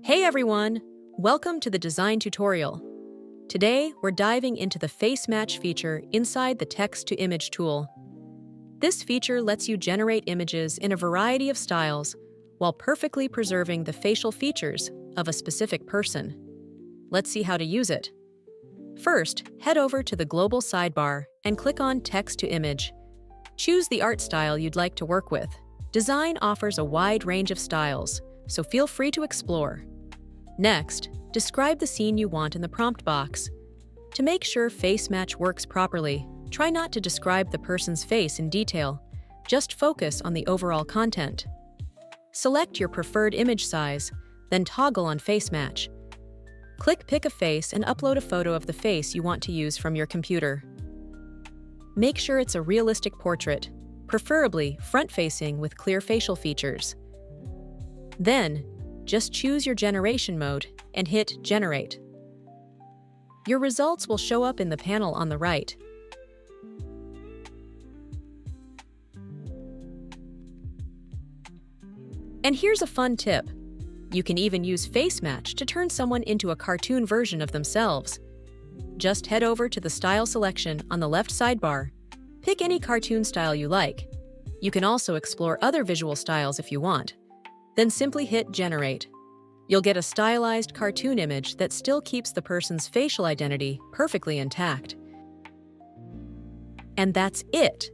Hey everyone! Welcome to the design tutorial. Today, we're diving into the face match feature inside the text-to-image tool. This feature lets you generate images in a variety of styles while perfectly preserving the facial features of a specific person. Let's see how to use it. First, head over to the global sidebar and click on Text to Image. Choose the art style you'd like to work with. Dzine offers a wide range of styles, so feel free to explore. Next, describe the scene you want in the prompt box. To make sure face match works properly, try not to describe the person's face in detail. Just focus on the overall content. Select your preferred image size, then toggle on face match. Click Pick a Face and upload a photo of the face you want to use from your computer. Make sure it's a realistic portrait, preferably front-facing with clear facial features. Then, just choose your generation mode and hit Generate. Your results will show up in the panel on the right. And here's a fun tip. You can even use face match to turn someone into a cartoon version of themselves. Just head over to the Style selection on the left sidebar. Pick any cartoon style you like. You can also explore other visual styles if you want. Then simply hit Generate. You'll get a stylized cartoon image that still keeps the person's facial identity perfectly intact. And that's it!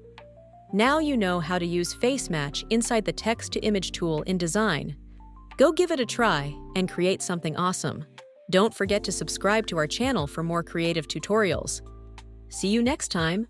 Now you know how to use face match inside the text-to-image tool in Dzine. Go give it a try and create something awesome. Don't forget to subscribe to our channel for more creative tutorials. See you next time!